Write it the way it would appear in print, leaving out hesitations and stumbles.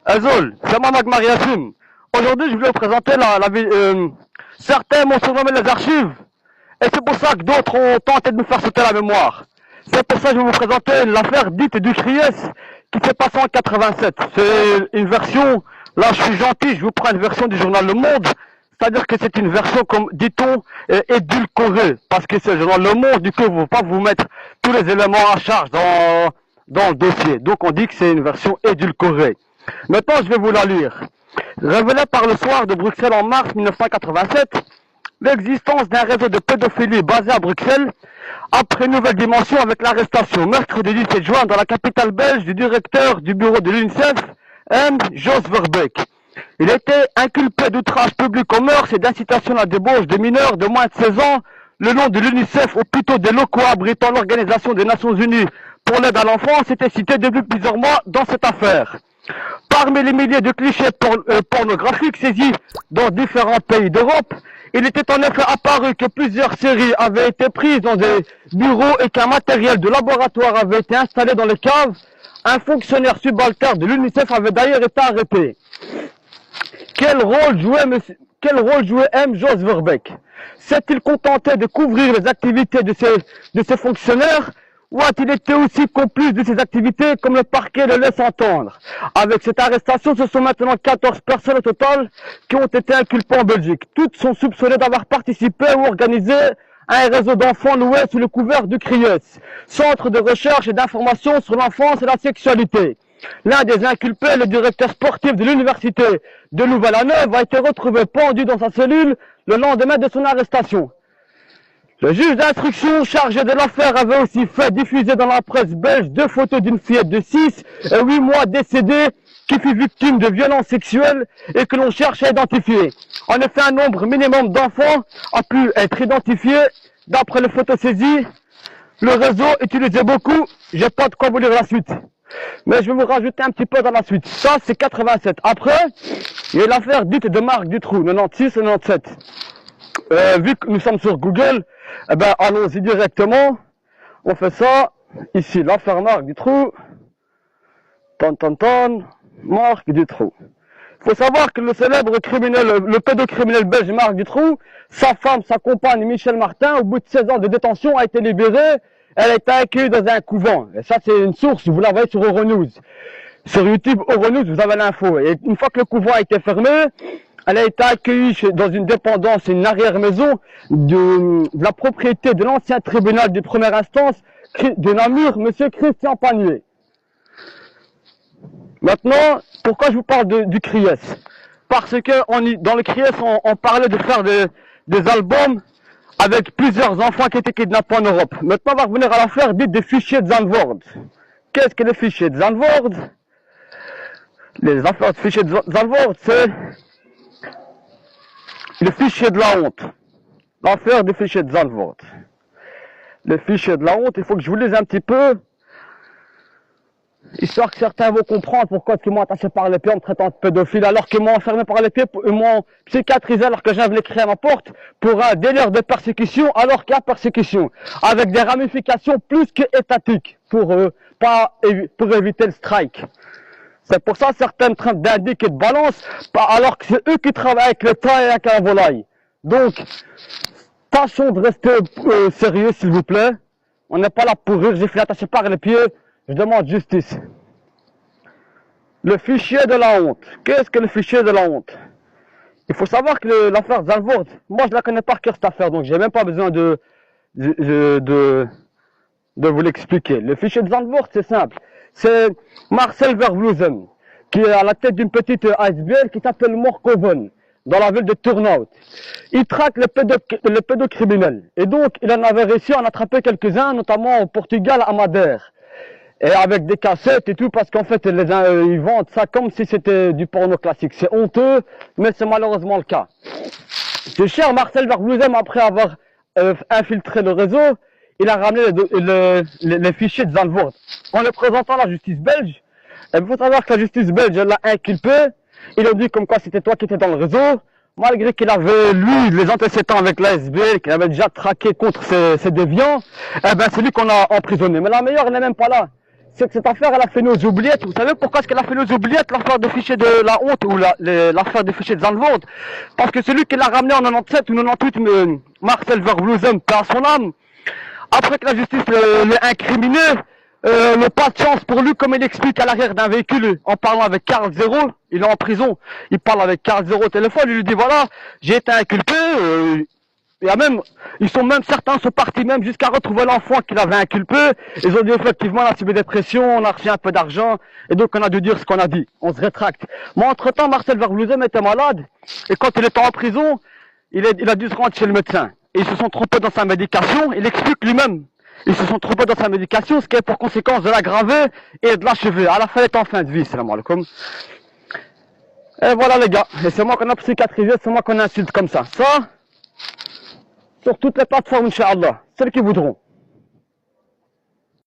Azol, c'est Mohamed Mariassim. Aujourd'hui, je voulais vous présenter certains m'ont surnommé les archives, et c'est pour ça que d'autres ont tenté de nous faire sauter la mémoire. C'est pour ça que je vais vous présenter l'affaire dite du Criès, qui s'est passée en 87. C'est une version, là je suis gentil, je vous prends une version du journal Le Monde, c'est-à-dire que c'est une version, comme dit-on, édulcorée, parce que c'est le journal Le Monde, du coup, il ne faut pas vous mettre tous les éléments à charge dans le dossier. Donc on dit que c'est une version édulcorée. Maintenant, je vais vous la lire. Révélé par le soir de Bruxelles en mars 1987, l'existence d'un réseau de pédophilie basé à Bruxelles, après une nouvelle dimension avec l'arrestation mercredi 17 juin dans la capitale belge du directeur du bureau de l'UNICEF, M. Jos Verbeek. Il était inculpé d'outrage public aux mœurs et d'incitation à la débauche de mineurs de moins de 16 ans, le nom de l'UNICEF ou plutôt des locaux abritant l'Organisation des Nations Unies pour l'aide à l'enfance était cité depuis plusieurs mois dans cette affaire. Parmi les milliers de clichés pornographiques saisis dans différents pays d'Europe, il était en effet apparu que plusieurs séries avaient été prises dans des bureaux et qu'un matériel de laboratoire avait été installé dans les caves. Un fonctionnaire subalterne de l'UNICEF avait d'ailleurs été arrêté. Quel rôle jouait M. Jos Verbeek? S'est-il contenté de couvrir les activités de ces fonctionnaires ou a-t-il été aussi complice de ces activités comme le parquet le laisse entendre? Avec cette arrestation, ce sont maintenant 14 personnes au total qui ont été inculpées en Belgique. Toutes sont soupçonnées d'avoir participé ou organisé à un réseau d'enfants loués sous le couvert du CRIES, Centre de recherche et d'information sur l'enfance et la sexualité. L'un des inculpés, le directeur sportif de l'université de Louvain-la-Neuve, a été retrouvé pendu dans sa cellule le lendemain de son arrestation. Le juge d'instruction chargé de l'affaire avait aussi fait diffuser dans la presse belge 2 photos d'une fillette de 6 et 8 mois décédée qui fut victime de violences sexuelles et que l'on cherche à identifier. En effet, un nombre minimum d'enfants a pu être identifié d'après les photos saisies. Le réseau utilisait beaucoup, j'ai pas de quoi vous lire la suite. Mais je vais vous rajouter un petit peu dans la suite. Ça, c'est 87. Après, il y a l'affaire dite de Marc Dutroux, 96 et 97. Vu que nous sommes sur Google, eh ben, allons-y directement. On fait ça. Ici, l'affaire Marc Dutroux. Marc Dutroux. Il faut savoir que le célèbre criminel, le pédocriminel belge Marc Dutroux, sa femme, sa compagne Michel Martin, au bout de 16 ans de détention, a été libérée. Elle a été accueillie dans un couvent. Et ça, c'est une source, vous la voyez sur Euronews. Sur YouTube, Euronews, vous avez l'info. Et une fois que le couvent a été fermé, elle a été accueillie dans une dépendance, une arrière-maison de la propriété de l'ancien tribunal de première instance de Namur, monsieur Christian Panier. Maintenant, pourquoi je vous parle du CRIES? Parce que dans le CRIES, on parlait de faire des albums avec plusieurs enfants qui étaient kidnappés en Europe. Maintenant, on va revenir à l'affaire dite des fichiers de Zandvoort. Qu'est-ce que les fichiers de Zandvoort? Les affaires de fichiers de Zandvoort, c'est le fichier de la honte. L'affaire des fichiers de Zandvoort. Les fichiers de la honte, il faut que je vous lise un petit peu, histoire que certains vont comprendre pourquoi ils m'ont attaché par les pieds en me traitant de pédophile, alors qu'ils m'ont enfermé par les pieds, ils m'ont psychiatrisé alors que j'avais écrit à ma porte pour un délire de persécution, alors qu'il y a persécution, avec des ramifications plus que étatiques pour éviter le strike. C'est pour ça que certains traitent d'indic et de balance, alors que c'est eux qui travaillent avec le temps et avec la volaille. Donc, tâchons de rester sérieux, s'il vous plaît. On n'est pas là pour rire, j'ai fait attacher par les pieds. Je demande justice. Le fichier de la honte. Qu'est-ce que le fichier de la honte? Il faut savoir que l'affaire Zandvoort, moi je la connais par cœur cette affaire, donc j'ai même pas besoin de vous l'expliquer. Le fichier de Zandvoort, c'est simple. C'est Marcel Vervloesen, qui est à la tête d'une petite ASBL qui s'appelle Morkoven, dans la ville de Turnhout. Il traque les pédocriminels. Et donc, il en avait réussi à en attraper quelques-uns, notamment au Portugal, à Madère. Et avec des cassettes et tout, parce qu'en fait, ils vendent ça comme si c'était du porno classique. C'est honteux, mais c'est malheureusement le cas. Ce cher Marcel Vervloesen, après avoir infiltré le réseau, il a ramené les fichiers de Zandvoort. En les présentant à la justice belge, il faut savoir que la justice belge l'a inculpé. Il a dit comme quoi c'était toi qui étais dans le réseau, malgré qu'il avait, lui, les antécédents avec l'ASB, qu'il avait déjà traqué contre ces déviants, eh ben c'est lui qu'on a emprisonné. Mais la meilleure, elle n'est même pas là. c'est que cette affaire, elle a fait nos oubliettes. Vous savez pourquoi est-ce qu'elle a fait nos oubliettes, l'affaire des fichiers de la honte ou l'affaire des fichiers de Zandvoort? Parce que celui qui l'a ramené en 97 ou 98, Marcel Vervloezem, paix à son âme, après que la justice l'ait incriminé, pas de chance pour lui, comme il explique à l'arrière d'un véhicule, en parlant avec Carl Zero, il est en prison, il parle avec Carl Zero au téléphone, il lui dit voilà, j'ai été inculpé, certains sont partis même jusqu'à retrouver l'enfant qu'il avait inculpé. Ils ont dit effectivement, on a subi des pressions, on a reçu un peu d'argent, et donc on a dû dire ce qu'on a dit. On se rétracte. Moi, entre-temps, Marcel Vervloezem était malade, et quand il était en prison, il a dû se rendre chez le médecin. Et ils se sont trompés dans sa médication, il explique lui-même. Ils se sont trompés dans sa médication, ce qui est pour conséquence de l'aggraver et de l'achever. À la fin, il est en fin de vie, salam alaikum. Et voilà les gars, et c'est moi qu'on a psychiatrisé, c'est moi qu'on insulte comme ça. Ça, sur toutes les plateformes, Inch'Allah, celles qui voudront.